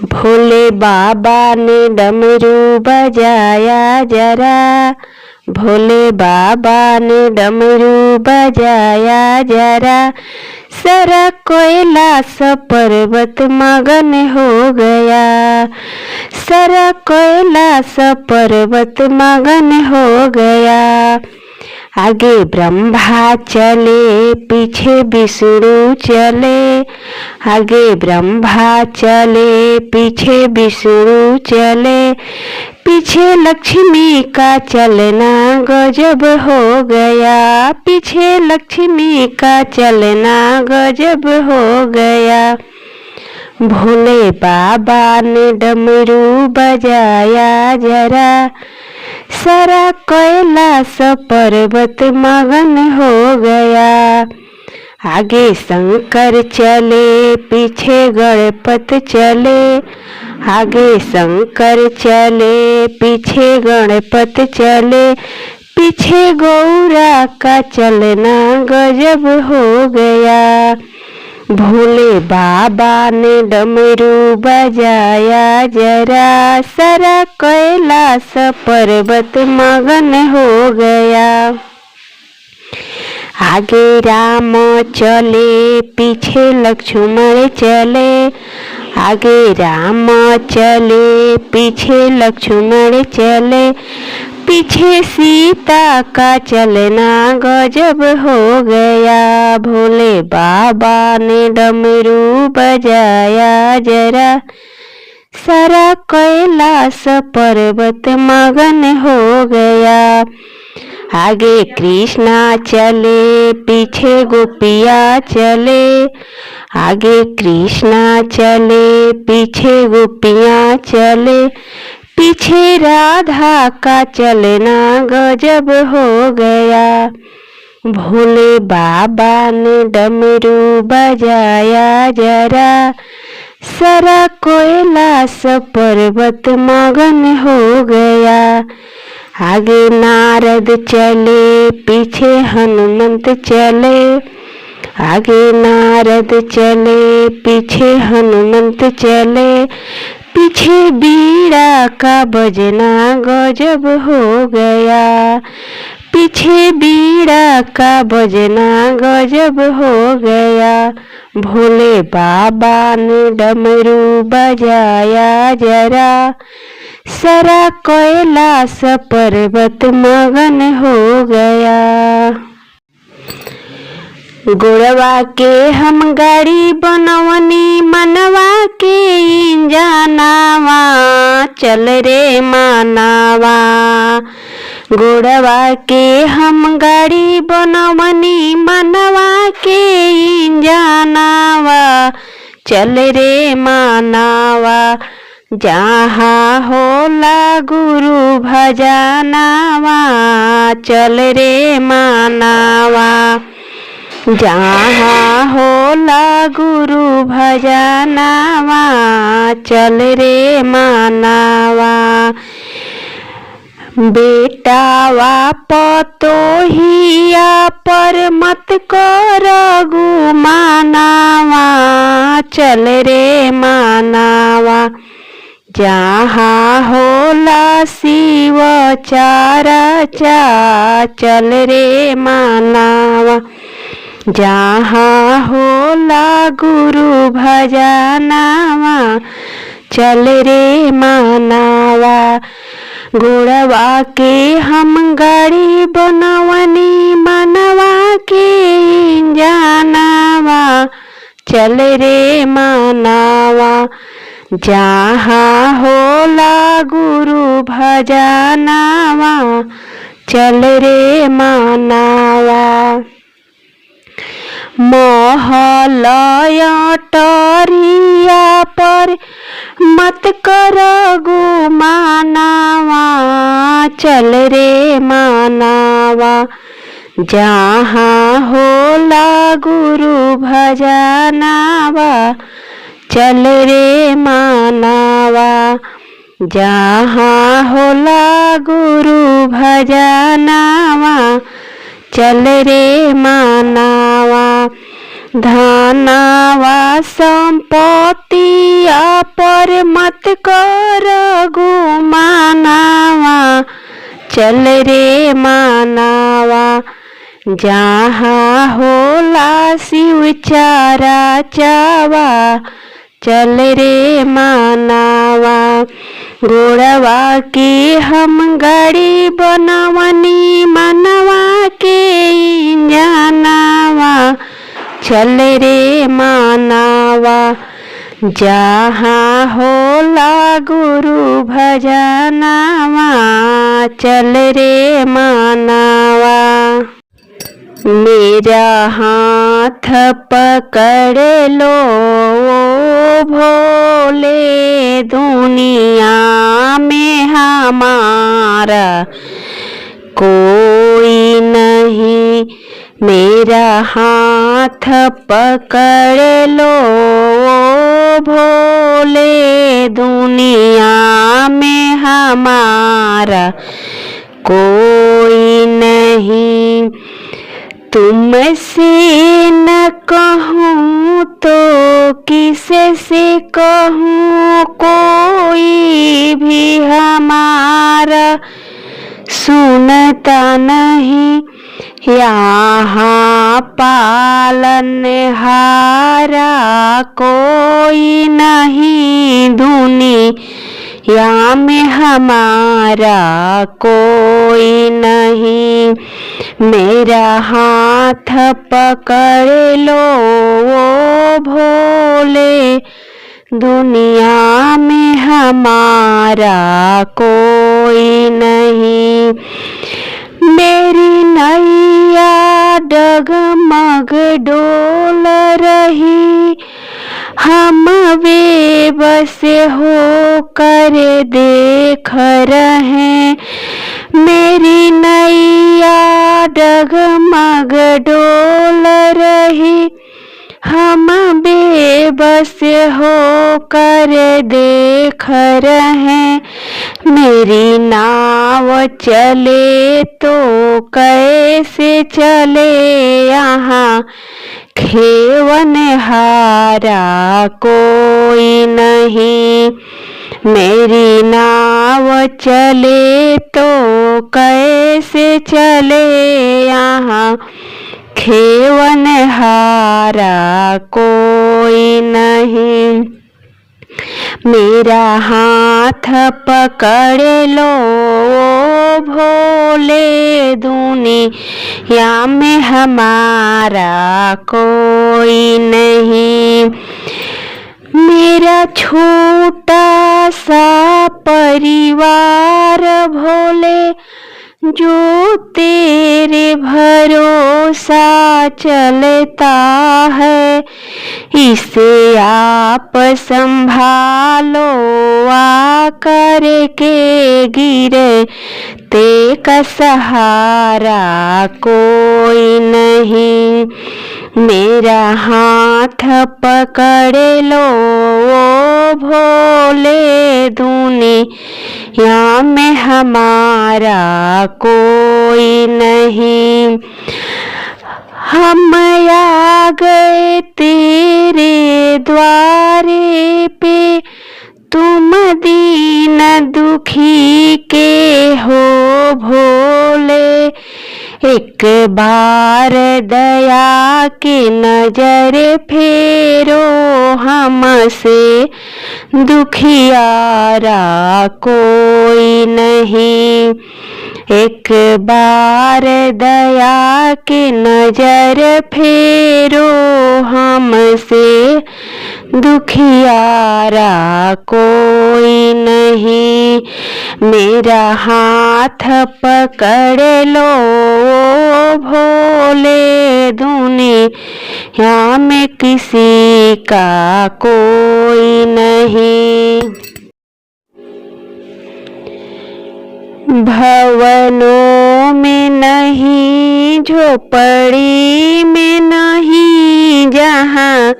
भोले बाबा ने डमरू बजाया जरा, भोले बाबा ने डमरू बजाया जरा, सारा कैलाश पर्वत मगन हो गया, सारा कैलाश पर्वत मगन हो गया। आगे ब्रह्मा चले पीछे विष्णु चले, आगे ब्रह्मा चले पीछे विष्णु चले, पीछे लक्ष्मी का चलना गजब हो गया, पीछे लक्ष्मी का चलना गजब हो गया। भोले बाबा ने डमरू बजाया जरा, सारा कैलाश पर्वत मगन हो गया। आगे शंकर चले पीछे गणपति चले, आगे शंकर चले पीछे गणपति चले, पीछे गौरा का चलना गजब हो गया। भोले बाबा ने डमरू बजाया जरा, सारा कैलाश पर्वत मगन हो गया। आगे राम चले पीछे लक्ष्मण चले, आगे राम चले पीछे लक्ष्मण चले, पीछे सीता का चलना गजब हो गया। भोले बाबा ने डमरू बजाया जरा, सारा कैलाश पर्वत मगन हो गया। आगे कृष्णा चले पीछे गोपिया चले, आगे कृष्णा चले पीछे गोपियाँ चले, पीछे राधा का चलना गजब हो गया। भोले बाबा ने डमरू बजाया जरा, सारा कैलाश पर्वत मगन हो गया। आगे नारद चले पीछे हनुमंत चले, आगे नारद चले पीछे हनुमंत चले, पीछे बीड़ा का बजना गजब हो गया, पीछे बीड़ा का बजना गजब हो गया। भोले बाबा ने डमरू बजाया जरा, सारा कैलाश पर्वत मगन हो गया। गोड़वा के हम गाड़ी बनवनी, मनवा के इंजनवा, चल रे मानवा। गोड़वा के हम गाड़ी बनवनी, मनवा के इंजनवा, चल रे मानवा। जहाँ होला गुरु भजनवा, चल रे मानवा। जहाँ होला गुरु भजनवा, चल रे मानवा। बेटावा पतोहिया पर मत कर गुमानवा, चल रे मानवा। जहाँ होला शिव चर्चा, चल रे मानवा। जहाँ होला गुरु भजनवा, चल रे मानवा। गोड़वा के हम गाड़ी बनवनी, मनवा के इंजनवा, चल रे मानवा। जहाँ होला गुरु भजनवा, चल रे मानवा। महलया टरिया पर मत कर गुमानवा, चल रे मानवा। जहाँ होला गुरु भजनवा, चल रे मानवा। जहाँ होला गुरु भजनवा, चल रे मानवा। धनवा संपत्तिया पर और मत कर गुमानावा, चल रे मानावा। जहाँ होला शिव चारा चावा, चल रे मानावा। गोड़वा के हम गाड़ी बनवनी, मनवा के इंजनावा, चल रे मानावा। जहाँ होला गुरु भजनावा, चल रे मानावा। मेरा हाथ पकड़ लो भोले, दुनिया में हमारा कोई नहीं। मेरा हाथ पकड़ लो भोले, दुनिया में हमारा कोई नहीं। तुमसे न कहूँ तो किसे से कहूँ, कोई भी हमारा सुनता नहीं। यहाँ पालन हारा कोई नहीं, दुनिया में हमारा कोई नहीं। मेरा हाथ पकड़ लो भोले, दुनिया में हमारा कोई नहीं। मेरी नैया डगमग डोल रही, हम बेबस हो कर देख रहे। मेरी नैया डगमग डोल रही, हम बेबस हो कर देख रहे। मेरी नाव चले तो कैसे चले, यहाँ खेवन हारा कोई नहीं। मेरी नाव चले तो कैसे चले, यहाँ खेवन हारा कोई नहीं। मेरा हाथ पकड़ लो भोले, दुनिया में हमारा कोई नहीं। मेरा छोटा सा परिवार भोले, जो तेरे भरोसा चलता है, इसे आप संभालो आकर के। गिरे ते का सहारा कोई नहीं। मेरा हाथ पकड़ लो भोले, दुनिया में हमारा कोई नहीं। हम आ गए तेरे द्वारे पे, तुम दीन दुखी के हो भोले। एक बार दया की नजर फेरो, हमसे दुखियारा कोई नहीं। एक बार दया की नजर फेरो, हमसे दुखियारा कोई नहीं। मेरा हाथ पकड़ लो भोले, दुनिया में किसी का कोई नहीं। भवनों में नहीं, झोपड़ी में नहीं, जहाँ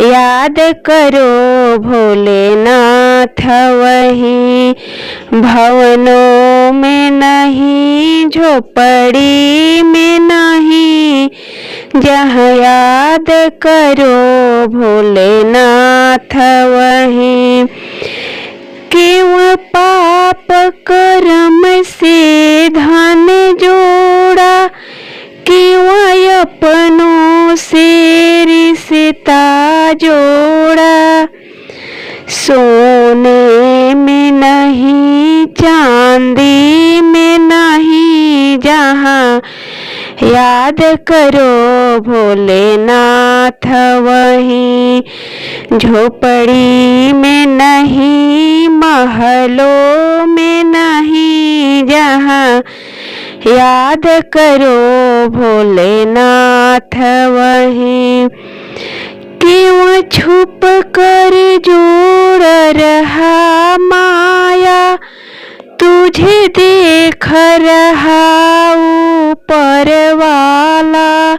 याद करो भोलेनाथ वहीं। भवनों में नहीं, झोपड़ी में नहीं, जहाँ याद करो भोलेनाथ वहीं। सोने में नहीं चांदी में नहीं जहाँ याद करो भोलेनाथ वहीं झोपड़ी में नहीं महलों में नहीं जहाँ याद करो भोलेनाथ वहीं क्यों छुप कर जोड़ रहा माया तुझे देख रहा ऊपर वाला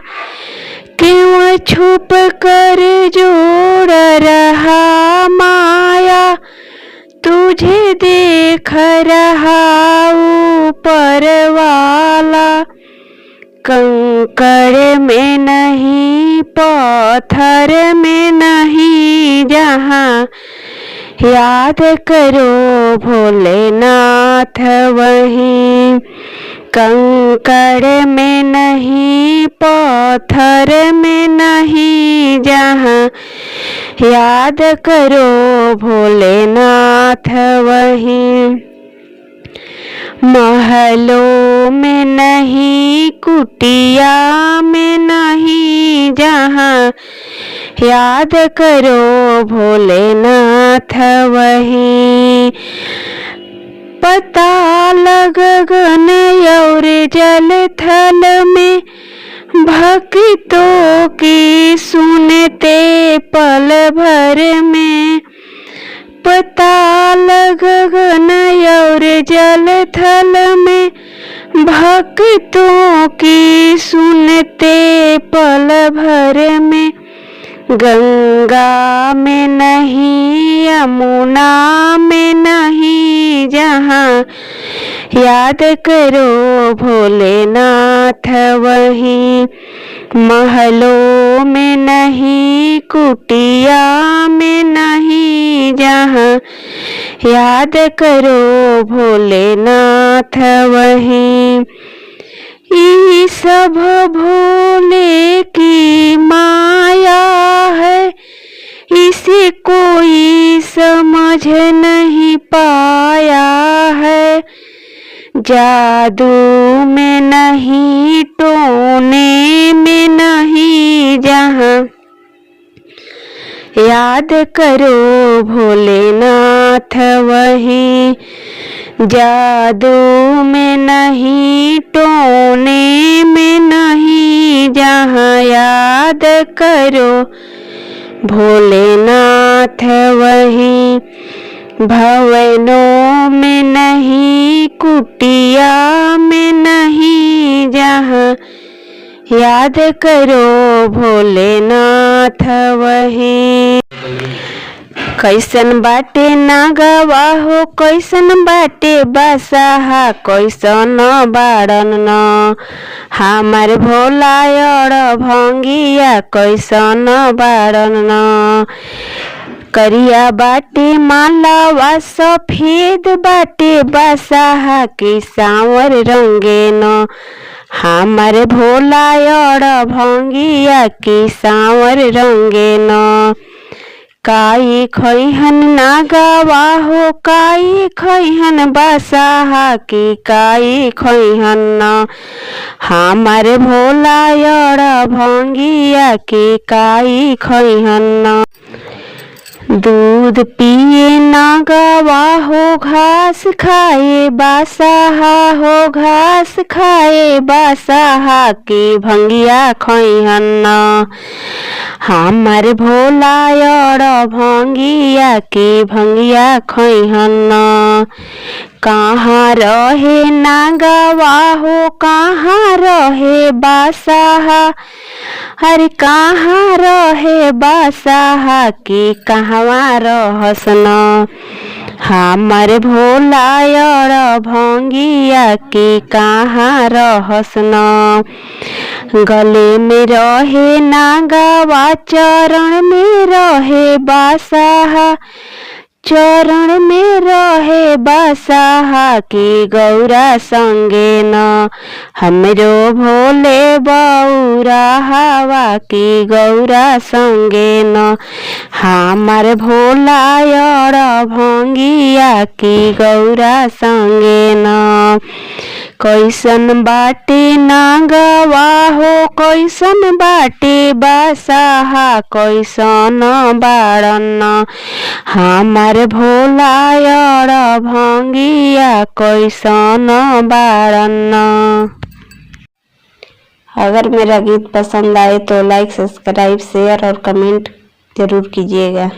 क्यों छुप कर जोड़ रहा माया तुझे देख रहा ऊपर वाला कंकड़ में नहीं पत्थर में नहीं जहाँ याद करो भोलेनाथ वहीं कंकड़ में नहीं पत्थर में नहीं जहाँ याद करो भोलेनाथ वहीं महलों में नहीं कुटिया में नहीं जहाँ याद करो भोलेनाथ वहीं पाताल गगन और जल थल में भक्तों की सुनते पल भर में पाताल गगन और जल थल में भक्तों की सुनते पल भर में गंगा में नहीं यमुना में नहीं जहाँ याद करो भोलेनाथ वहीं महलों में नहीं कुटिया में नहीं जहाँ याद करो भोलेनाथ वहीं ये सब भोले की माया है इसे कोई समझ नहीं पाया है जादू में नहीं टोने में नहीं जहाँ याद करो भोलेनाथ वहीं जादू में नहीं टोने में नहीं जहाँ याद करो भोलेनाथ वहीं भवनों में नहीं कुटिया में नहीं जहाँ याद करो भोलेनाथ वहीं कैसन बाटे नागवा हो कैसन बाटे बासाहा कैसन बाड़न न हमार भोला और भंगिया कैसन बाड़न न करिया बाटे मालावा सफेद बाटे बासाहा के सांवर रंगे न हमारे भोला और भंगिया की सांवर रंगे न काई खैहन नागवा हो काई खैहन बासाहा की काई खैहन न हमारे भोला और भंगिया की काई खैहन न दूध पिए नागवा हो घास खाए बासाहा हो घास खाए बासाहा की भंगिया खैहन न हमारे भोला और भंगिया की भंगिया खैहन न कहाँ रहे नागवा हो कहाँ रहे बासाहा अरे कहाँ रहे बासाहा की कहवा रहस न हमारे भोला और भंगिया की कहाँ रहस न गले में रहे नागवा चरण में रहे बासाहा चरण में रहे बसाहा की गौरा संगे न, हमरो भोले बौरा हवा की गौरा संगे न, हमार भोला यार भंगिया की गौरा संगे न। कैसन बाटे नागवा हो कैसन बाटे बसाहा कैसन बाड़न, हमार भोला यार भंगिया कैसन बाड़न। अगर मेरा गीत पसंद आए तो लाइक, सब्सक्राइब, शेयर और कमेंट जरूर कीजिएगा।